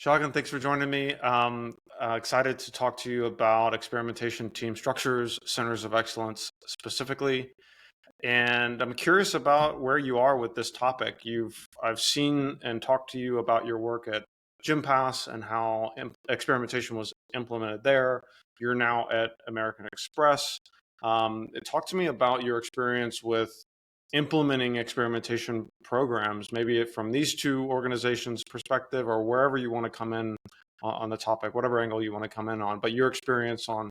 Shagun, thanks for joining me. Excited to talk to you about experimentation team structures, centers of excellence specifically. And I'm curious about where you are with this topic. I've seen and talked to you about your work at GymPass and how experimentation was implemented there. You're now at American Express. Talk to me about your experience with implementing experimentation programs, maybe from these two organizations' perspective or wherever you want to come in on the topic, whatever angle you want to come in on, but your experience on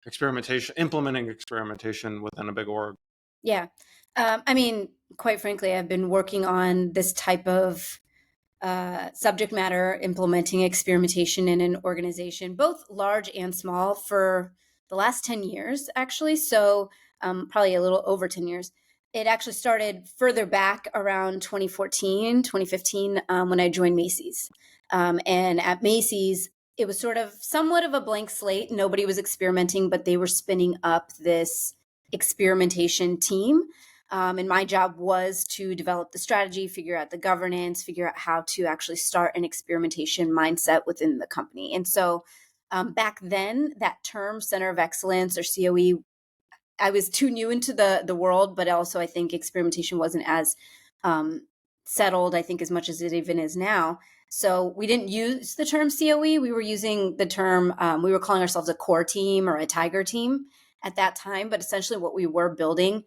experimentation, implementing experimentation within a big org. Yeah. I mean, quite frankly, I've been working on this type of subject matter, implementing experimentation in an organization, both large and small, for the last 10 years, actually. So, probably a little over 10 years. It actually started further back around 2014, 2015, when I joined Macy's. And at Macy's, it was sort of somewhat of a blank slate. Nobody was experimenting, but they were spinning up this experimentation team. And my job was to develop the strategy, figure out the governance, figure out how to actually start an experimentation mindset within the company. And so back then, that term Center of Excellence or COE, I was too new into the world, but also I think experimentation wasn't as settled, I think, as much as it even is now. So we didn't use the term COE. We were using the term, we were calling ourselves a core team or a tiger team at that time. But essentially what we were building,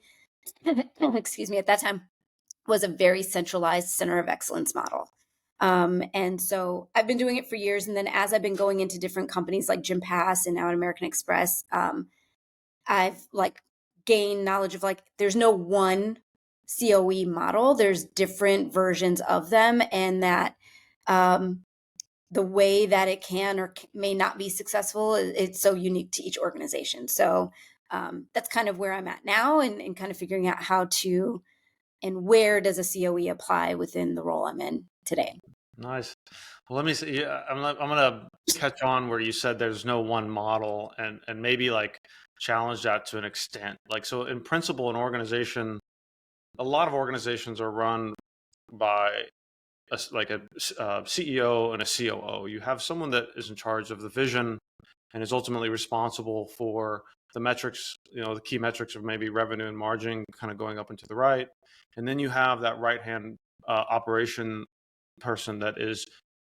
excuse me, at that time was a very centralized center of excellence model. And so I've been doing it for years. And then as I've been going into different companies like GymPass and now at American Express, I've gained knowledge of there's no one COE model. There's different versions of them, and that the way that it can or may not be successful, it's so unique to each organization. So that's kind of where I'm at now, and kind of figuring out how to and where does a COE apply within the role I'm in today. Nice. Well, let me see. Yeah, I'm going to catch on where you said there's no one model, and maybe challenge that to an extent. So in principle, an organization, a lot of organizations are run by a CEO and a COO. You have someone that is in charge of the vision and is ultimately responsible for the metrics, the key metrics of maybe revenue and margin kind of going up and to the right. And then you have that right-hand operation person that is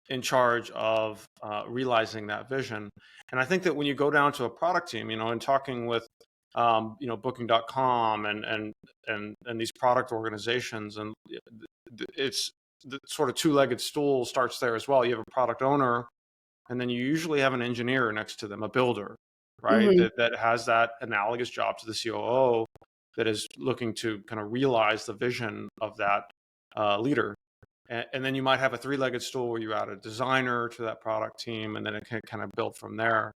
in charge of realizing that vision. And I think that when you go down to a product team, and talking with booking.com and these product organizations, and it's the sort of two-legged stool starts there as well. You have a product owner, and then you usually have an engineer next to them, a builder, right? Mm-hmm. That has that analogous job to the COO that is looking to kind of realize the vision of that leader. And then you might have a three-legged stool where you add a designer to that product team, and then it can kind of build from there.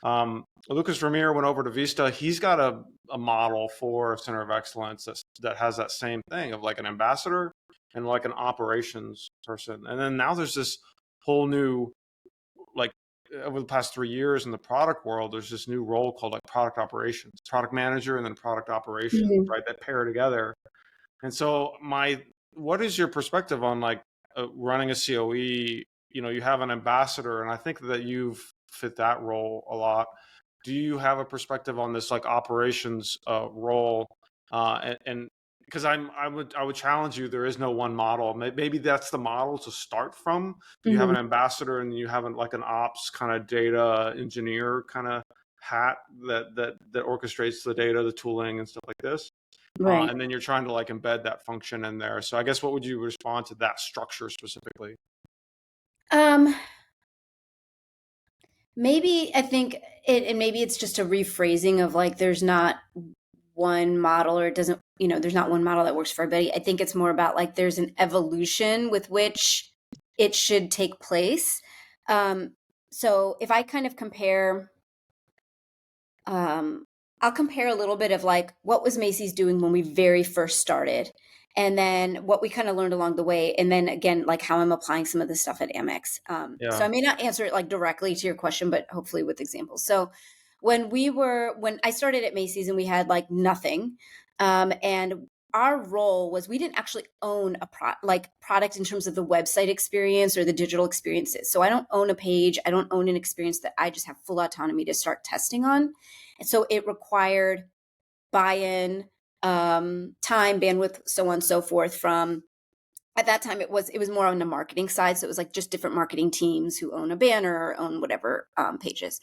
Lucas Ramir went over to Vista. He's got a model for a center of excellence that has that same thing of an ambassador and an operations person. And then now there's this whole new, over the past 3 years in the product world, there's this new role called product operations, product manager, and then product operations, Mm-hmm. right? That pair together. And so what is your perspective on running a COE? You have an ambassador, and I think that you've fit that role a lot. Do you have a perspective on this operations role? And because I would challenge you, there is no one model. Maybe that's the model to start from. You have Mm-hmm. an ambassador, and you have an ops kind of data engineer kind of hat that orchestrates the data, the tooling, and stuff like this. Right. And then you're trying to embed that function in there. So I guess what would you respond to that structure specifically? Maybe I think and maybe it's just a rephrasing of there's not one model, or it doesn't, there's not one model that works for everybody. I think it's more about there's an evolution with which it should take place. So if I kind of compare, I'll compare a little bit of what was Macy's doing when we very first started, and then what we kind of learned along the way, and then again how I'm applying some of this stuff at Amex. So Yeah. I may not answer it directly to your question, but hopefully with examples. So when I started at Macy's and we had nothing, and our role was we didn't actually own a product in terms of the website experience or the digital experiences. So I don't own a page. I don't own an experience that I just have full autonomy to start testing on. And so it required buy-in, time, bandwidth, so on and so forth. From at that time, it was more on the marketing side. So it was like just different marketing teams who own a banner or own whatever pages.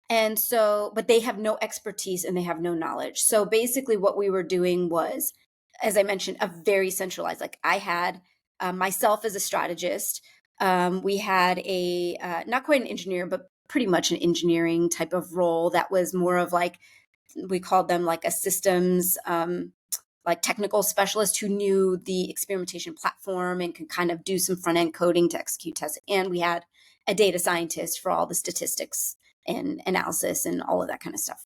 And so, but they have no expertise and they have no knowledge. So basically, what we were doing was, as I mentioned, a very centralized. Like I had myself as a strategist. We had a not quite an engineer, but pretty much an engineering type of role that was more of like, we called them like a systems like technical specialist who knew the experimentation platform and could kind of do some front end coding to execute tests. And we had a data scientist for all the statistics and analysis and all of that kind of stuff.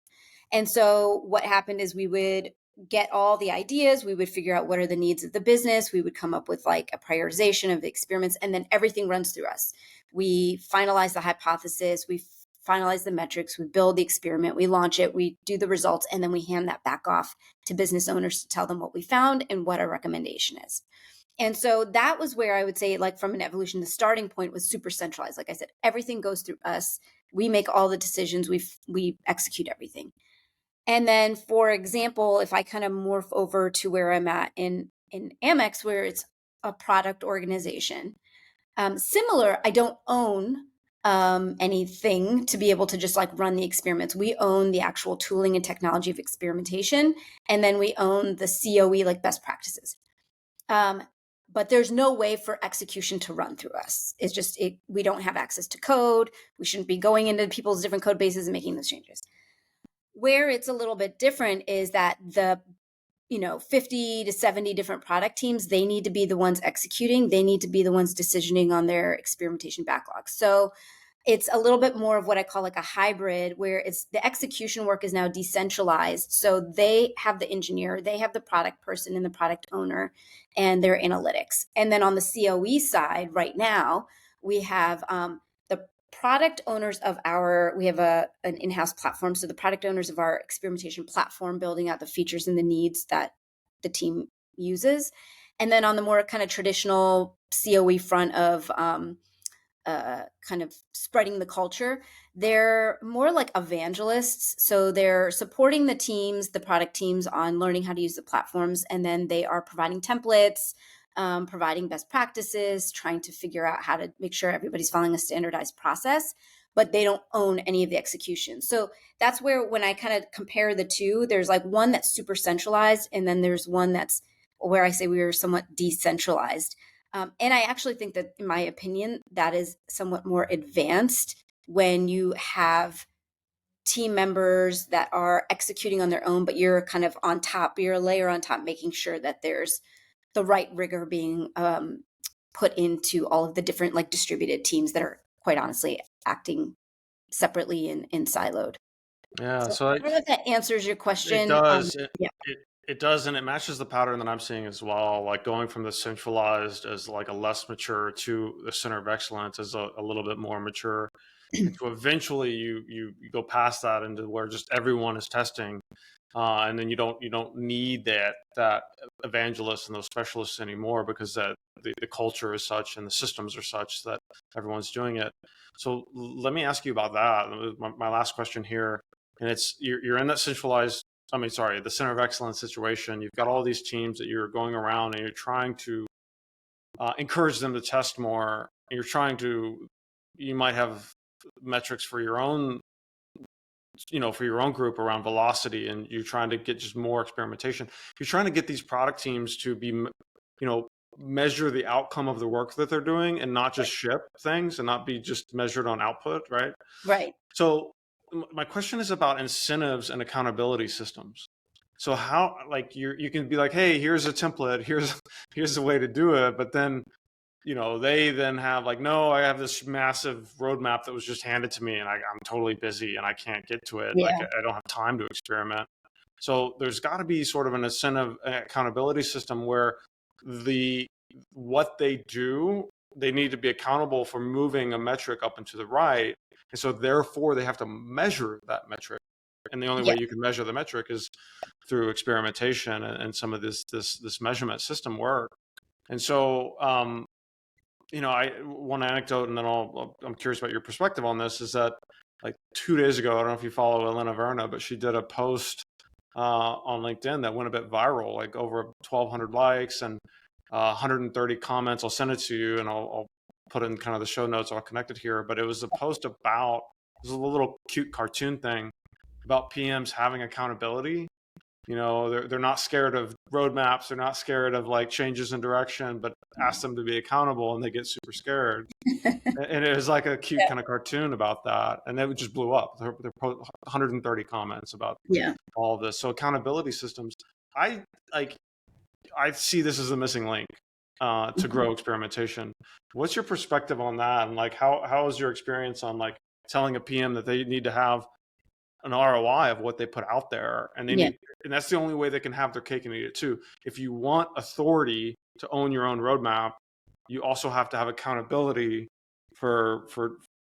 And so what happened is we would get all the ideas, we would figure out what are the needs of the business, we would come up with like a prioritization of the experiments, and then everything runs through us. We finalize the hypothesis, we finalize the metrics, we build the experiment, we launch it, we do the results, and then we hand that back off to business owners to tell them what we found and what our recommendation is. And so that was where I would say, like from an evolution, the starting point was super centralized. Like I said, everything goes through us. We make all the decisions. We execute everything. And then, for example, if I kind of morph over to where I'm at in Amex, where it's a product organization, similar, I don't own anything to be able to just like run the experiments. We own the actual tooling and technology of experimentation, and then we own the COE, like best practices. But there's no way for execution to run through us. It's just, we don't have access to code. We shouldn't be going into people's different code bases and making those changes. Where it's a little bit different is that the 50 to 70 different product teams, they need to be the ones executing. They need to be the ones decisioning on their experimentation backlog. So it's a little bit more of what I call like a hybrid, where it's the execution work is now decentralized. So they have the engineer, they have the product person and the product owner and their analytics. And then on the COE side right now, we have the product owners of we have an in-house platform. So the product owners of our experimentation platform, building out the features and the needs that the team uses. And then on the more kind of traditional COE front of kind of spreading the culture, they're more like evangelists. So they're supporting the teams, the product teams, on learning how to use the platforms. And then they are providing templates, providing best practices, trying to figure out how to make sure everybody's following a standardized process, but they don't own any of the execution. So that's where, when I kind of compare the two, there's like one that's super centralized, and then there's one that's where I say we are somewhat decentralized. And I actually think that, in my opinion, that is somewhat more advanced when you have team members that are executing on their own, but you're kind of on top, you're a layer on top, making sure that there's the right rigor being put into all of the different like distributed teams that are, quite honestly, acting separately and siloed. Yeah, So so I don't know if that answers your it question. does. Yeah. It does, and it matches the pattern that I'm seeing as well. Like going from the centralized as like a less mature to the center of excellence as a little bit more mature, and to eventually you go past that into where just everyone is testing, and then you don't need that evangelist and those specialists anymore, because the culture is such and the systems are such that everyone's doing it. So let me ask you about that. My last question here, and it's you're in that centralized, the center of excellence situation. You've got all these teams that you're going around and you're trying to encourage them to test more. And you might have metrics for your own, for your own group around velocity, and you're trying to get just more experimentation. You're trying to get these product teams to be, measure the outcome of the work that they're doing and not just ship things and not be just measured on output, right? Right. So my question is about incentives and accountability systems. So how, like, you can be like, hey, here's a template, here's a way to do it, but then they then have like, no, I have this massive roadmap that was just handed to me, and I'm totally busy and I can't get to it. Like, Yeah. I don't have time to experiment. So there's got to be sort of an incentive accountability system where what they do, they need to be accountable for moving a metric up and to the right. And so therefore they have to measure that metric. And the only way you can measure the metric is through experimentation and some of this measurement system work. And so, one anecdote, and then I'm curious about your perspective on this, is that like 2 days ago, I don't know if you follow Elena Verna, but she did a post on LinkedIn that went a bit viral, like over 1,200 likes and 130 comments. I'll send it to you, and I'll put in kind of the show notes. I'll connect it here. But it was a post about, it was a little cute cartoon thing about PMs having accountability. They're not scared of roadmaps. They're not scared of like changes in direction, but ask them to be accountable and they get super scared. And it was like a cute kind of cartoon about that. And it just blew up. There were 130 comments about all of this. So accountability systems, I see this as a missing link to grow experimentation. What's your perspective on that? And like, how is your experience on like telling a PM that they need to have an ROI of what they put out there, and and that's the only way they can have their cake and eat it too. If you want authority to own your own roadmap, you also have to have accountability for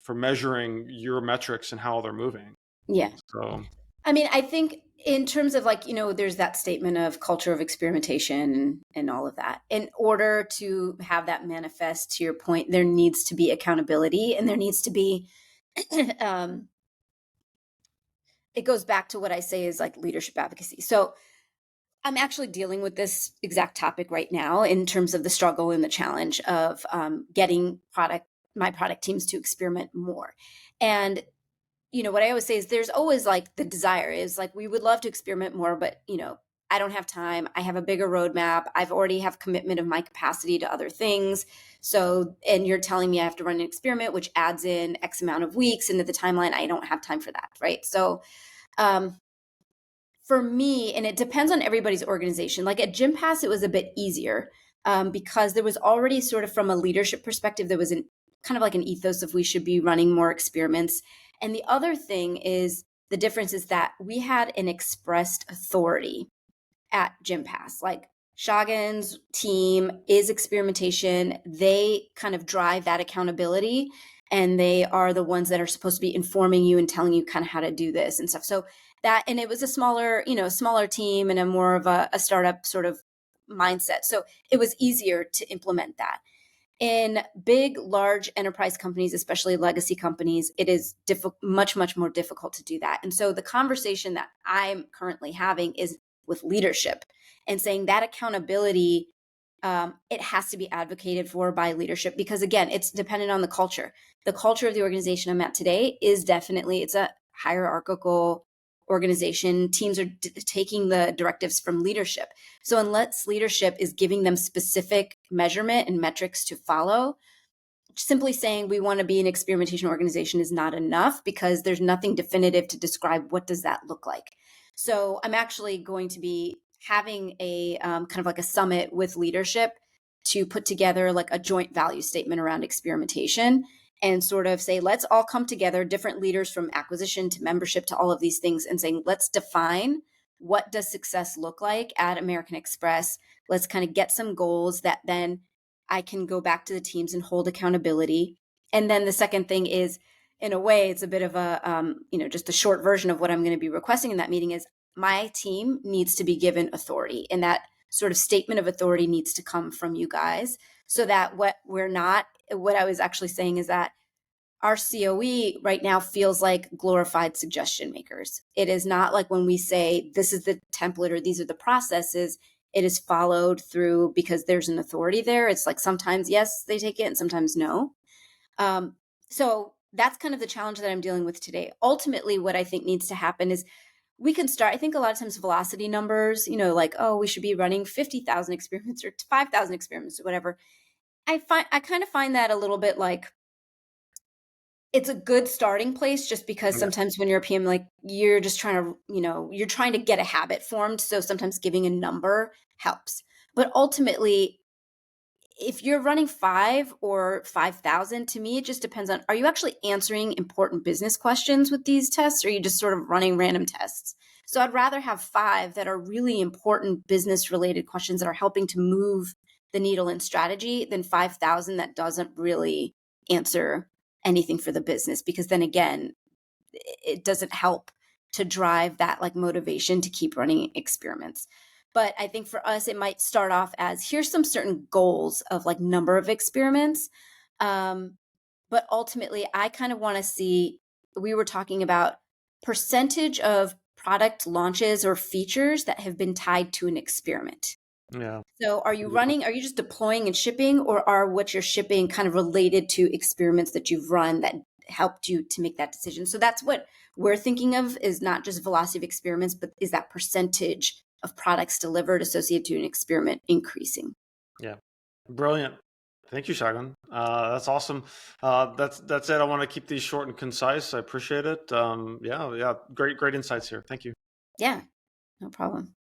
measuring your metrics and how they're moving. Yeah. So, I mean, I think in terms of like, there's that statement of culture of experimentation and all of that. In order to have that manifest, to your point, there needs to be accountability, and there needs to be it goes back to what I say is like leadership advocacy. So I'm actually dealing with this exact topic right now in terms of the struggle and the challenge of getting my product teams to experiment more. And, what I always say is there's always like the desire is like, we would love to experiment more, but, I don't have time. I have a bigger roadmap. I've already have commitment of my capacity to other things. So, and you're telling me I have to run an experiment, which adds in X amount of weeks into the timeline. I don't have time for that. Right. So, for me, and it depends on everybody's organization, like at Gympass, it was a bit easier because there was already sort of from a leadership perspective, there was kind of like an ethos of we should be running more experiments. And the other thing is the difference is that we had an expressed authority at Gympass. Like Shagun's team is experimentation. They kind of drive that accountability, and they are the ones that are supposed to be informing you and telling you kind of how to do this and stuff. So that, and it was a smaller team and a more of a startup sort of mindset. So it was easier to implement that. In big, large enterprise companies, especially legacy companies, it is much, much more difficult to do that. And so the conversation that I'm currently having is with leadership and saying that accountability, it has to be advocated for by leadership, because again, it's dependent on the culture. The culture of the organization I'm at today is definitely, it's a hierarchical organization. Teams are taking the directives from leadership. So unless leadership is giving them specific measurement and metrics to follow, simply saying we want to be an experimentation organization is not enough, because there's nothing definitive to describe what does that look like. So I'm actually going to be having a kind of like a summit with leadership to put together like a joint value statement around experimentation and sort of say, let's all come together, different leaders from acquisition to membership to all of these things, and saying, let's define what does success look like at American Express. Let's kind of get some goals that then I can go back to the teams and hold accountability. And then the second thing is, in a way, it's a bit of a, just a short version of what I'm going to be requesting in that meeting is my team needs to be given authority. And that sort of statement of authority needs to come from you guys, so that what I was actually saying is that our COE right now feels like glorified suggestion makers. It is not like when we say this is the template or these are the processes, it is followed through because there's an authority there. It's like sometimes, yes, they take it and sometimes no. So that's kind of the challenge that I'm dealing with today. Ultimately, what I think needs to happen is we can start, I think a lot of times velocity numbers, like, oh, we should be running 50,000 experiments or 5,000 experiments or whatever. I kind of find that a little bit like, it's a good starting place, just because sometimes when you're a PM, like you're just trying to, you're trying to get a habit formed. So sometimes giving a number helps. But ultimately, if you're running 5 or 5,000, to me, it just depends on, are you actually answering important business questions with these tests, or are you just sort of running random tests? So I'd rather have 5 that are really important business related questions that are helping to move the needle in strategy than 5,000 that doesn't really answer anything for the business, because then again, it doesn't help to drive that like motivation to keep running experiments. But I think for us, it might start off as here's some certain goals of like number of experiments. But ultimately, I kind of want to see, we were talking about percentage of product launches or features that have been tied to an experiment. Yeah. So are you just deploying and shipping, or are what you're shipping kind of related to experiments that you've run that helped you to make that decision? So that's what we're thinking of, is not just velocity of experiments, but is that percentage of products delivered associated to an experiment increasing? Yeah. Brilliant. Thank you, Shagun. That's awesome. That's it. I want to keep these short and concise. I appreciate it. Yeah. Great insights here. Thank you. Yeah, no problem.